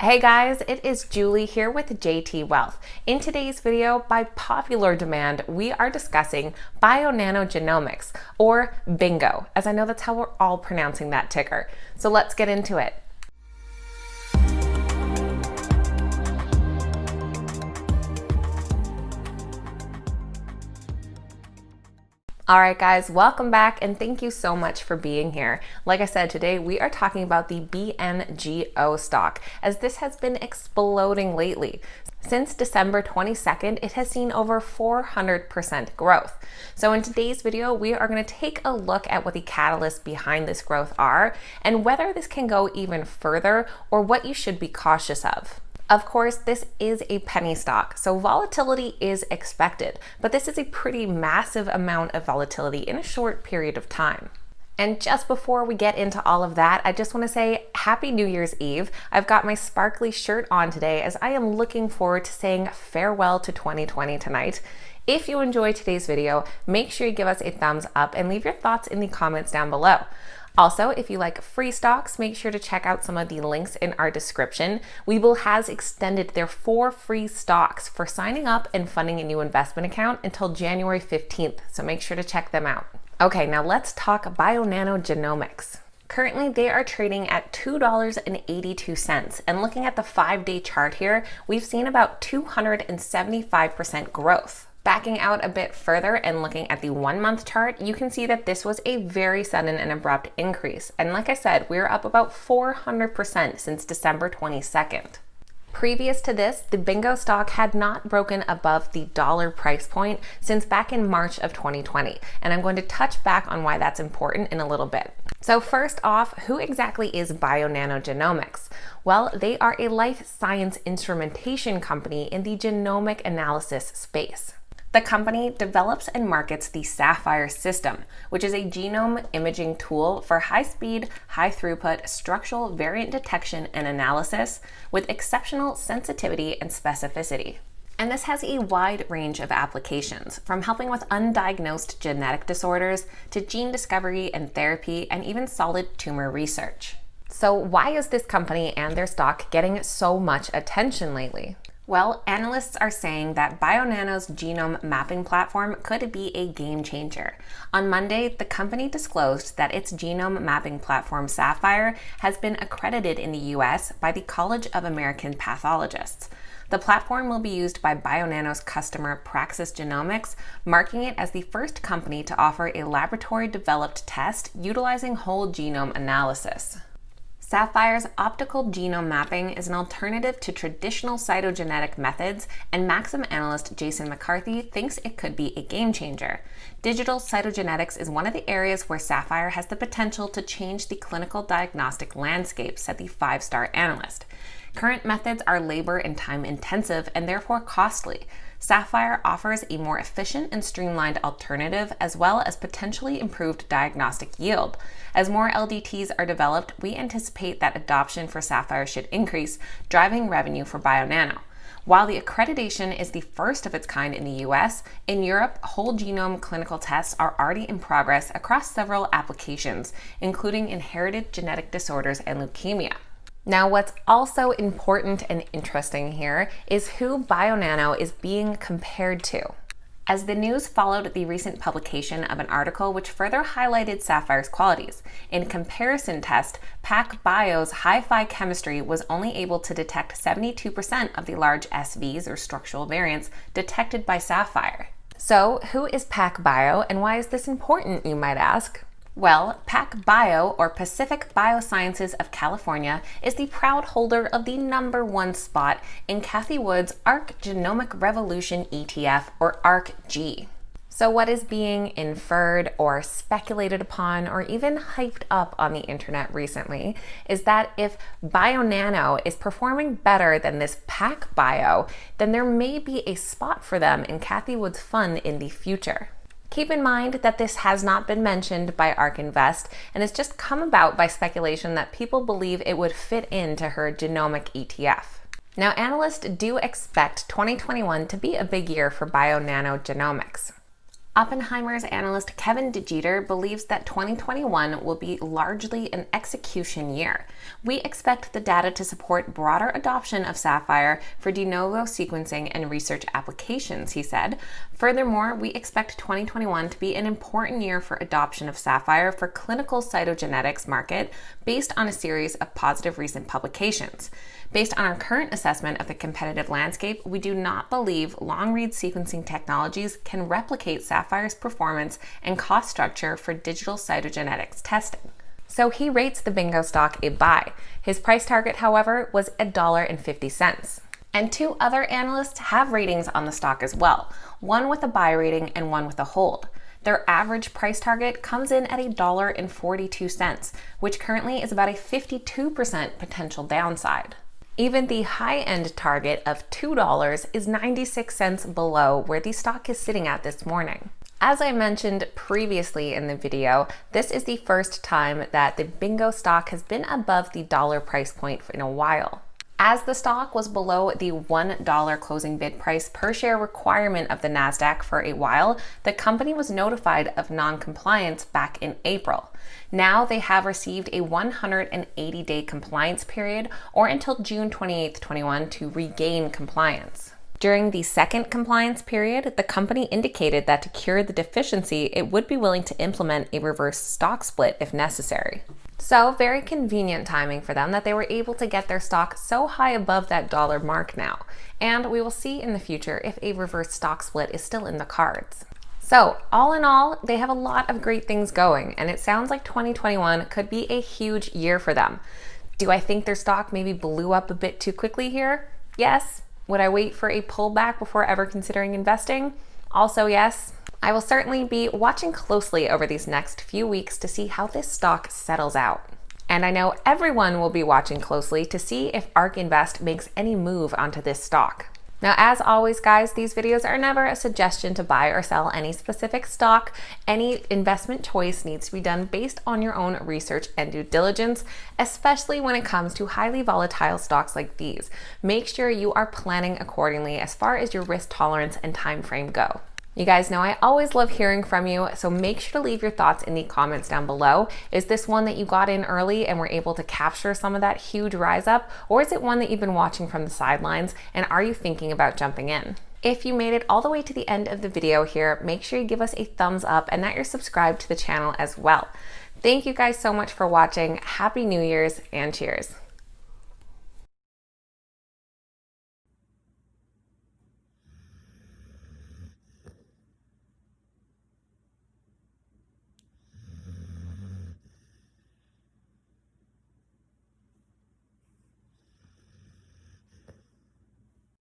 Hey guys, it is Julie here with JT Wealth. In today's video, by popular demand, we are discussing BioNano Genomics, or BNGO, as I know that's how we're all pronouncing that ticker. So let's get into it. All right, guys, welcome back and thank you so much for being here. Like I said, today we are talking about the BNGO stock, as this has been exploding lately. Since December 22nd, it has seen over 400% growth. So in today's video, we are going to take a look at what the catalysts behind this growth are and whether this can go even further or what you should be cautious of. Of course, this is a penny stock, so volatility is expected, but this is a pretty massive amount of volatility in a short period of time. And just before we get into all of that, I just want to say Happy New Year's Eve. I've got my sparkly shirt on today as I am looking forward to saying farewell to 2020 tonight. If you enjoyed today's video, make sure you give us a thumbs up and leave your thoughts in the comments down below. Also, if you like free stocks, make sure to check out some of the links in our description. Webull has extended their 4 free stocks for signing up and funding a new investment account until January 15th, so make sure to check them out. Okay, now let's talk BioNano Genomics. Currently, they are trading at $2.82, and looking at the 5-day chart here, we've seen about 275% growth. Backing out a bit further and looking at the 1-month chart, you can see that this was a very sudden and abrupt increase. And like I said, we're up about 400% since December 22nd. Previous to this, the BNGO stock had not broken above the dollar price point since back in March of 2020. And I'm going to touch back on why that's important in a little bit. So first off, who exactly is BioNano Genomics? Well, they are a life science instrumentation company in the genomic analysis space. The company develops and markets the Saphyr system, which is a genome imaging tool for high-speed, high-throughput structural variant detection and analysis with exceptional sensitivity and specificity. And this has a wide range of applications, from helping with undiagnosed genetic disorders to gene discovery and therapy and even solid tumor research. So why is this company and their stock getting so much attention lately? Well, analysts are saying that BioNano's genome mapping platform could be a game changer. On Monday, the company disclosed that its genome mapping platform Saphyr has been accredited in the US by the College of American Pathologists. The platform will be used by BioNano's customer Praxis Genomics, marking it as the first company to offer a laboratory-developed test utilizing whole genome analysis. Saphyr's optical genome mapping is an alternative to traditional cytogenetic methods, and Maxim analyst Jason McCarthy thinks it could be a game changer. Digital cytogenetics is one of the areas where Saphyr has the potential to change the clinical diagnostic landscape, said the 5-star analyst. Current methods are labor and time intensive and therefore costly. Saphyr offers a more efficient and streamlined alternative, as well as potentially improved diagnostic yield. As more LDTs are developed, we anticipate that adoption for Saphyr should increase, driving revenue for BioNano. While the accreditation is the first of its kind in the US, in Europe, whole genome clinical tests are already in progress across several applications, including inherited genetic disorders and leukemia. Now, what's also important and interesting here is who BioNano is being compared to, as the news followed the recent publication of an article which further highlighted Saphyr's qualities. In a comparison test, PacBio's hi-fi chemistry was only able to detect 72% of the large SVs, or structural variants, detected by Saphyr. So, who is PacBio and why is this important, you might ask? Well, PacBio, or Pacific Biosciences of California, is the proud holder of the #1 spot in Cathie Wood's ARC Genomic Revolution ETF, or ARC-G. So what is being inferred or speculated upon or even hyped up on the internet recently is that if BioNano is performing better than this PacBio, then there may be a spot for them in Cathie Wood's fund in the future. Keep in mind that this has not been mentioned by ARK Invest and has just come about by speculation that people believe it would fit into her genomic ETF. Now, analysts do expect 2021 to be a big year for BioNano Genomics. Oppenheimer's analyst Kevin DeGeeter believes that 2021 will be largely an execution year. We expect the data to support broader adoption of Saphyr for de novo sequencing and research applications, he said. Furthermore, we expect 2021 to be an important year for adoption of Saphyr for clinical cytogenetics market based on a series of positive recent publications. Based on our current assessment of the competitive landscape, we do not believe long-read sequencing technologies can replicate Saphyr's performance and cost structure for digital cytogenetics testing. So he rates the BNGO stock a buy. His price target, however, was $1.50. And two other analysts have ratings on the stock as well, one with a buy rating and one with a hold. Their average price target comes in at $1.42, which currently is about a 52% potential downside. Even the high-end target of $2 is 96 cents below where the stock is sitting at this morning. As I mentioned previously in the video, this is the first time that the BNGO stock has been above the dollar price point in a while. As the stock was below the $1 closing bid price per share requirement of the NASDAQ for a while, the company was notified of non-compliance back in April. Now they have received a 180-day compliance period or until June 28, 21 to regain compliance. During the second compliance period, the company indicated that to cure the deficiency, it would be willing to implement a reverse stock split if necessary. So very convenient timing for them that they were able to get their stock so high above that dollar mark now. And we will see in the future if a reverse stock split is still in the cards. So all in all, they have a lot of great things going, and it sounds like 2021 could be a huge year for them. Do I think their stock maybe blew up a bit too quickly here? Yes. Would I wait for a pullback before ever considering investing? Also yes. I will certainly be watching closely over these next few weeks to see how this stock settles out. And I know everyone will be watching closely to see if ARK Invest makes any move onto this stock. Now, as always, guys, these videos are never a suggestion to buy or sell any specific stock. Any investment choice needs to be done based on your own research and due diligence, especially when it comes to highly volatile stocks like these. Make sure you are planning accordingly as far as your risk tolerance and time frame go. You guys know I always love hearing from you, so make sure to leave your thoughts in the comments down below. Is this one that you got in early and were able to capture some of that huge rise up? Or is it one that you've been watching from the sidelines, and are you thinking about jumping in? If you made it all the way to the end of the video here, make sure you give us a thumbs up and that you're subscribed to the channel as well. Thank you guys so much for watching. Happy New Year's and cheers.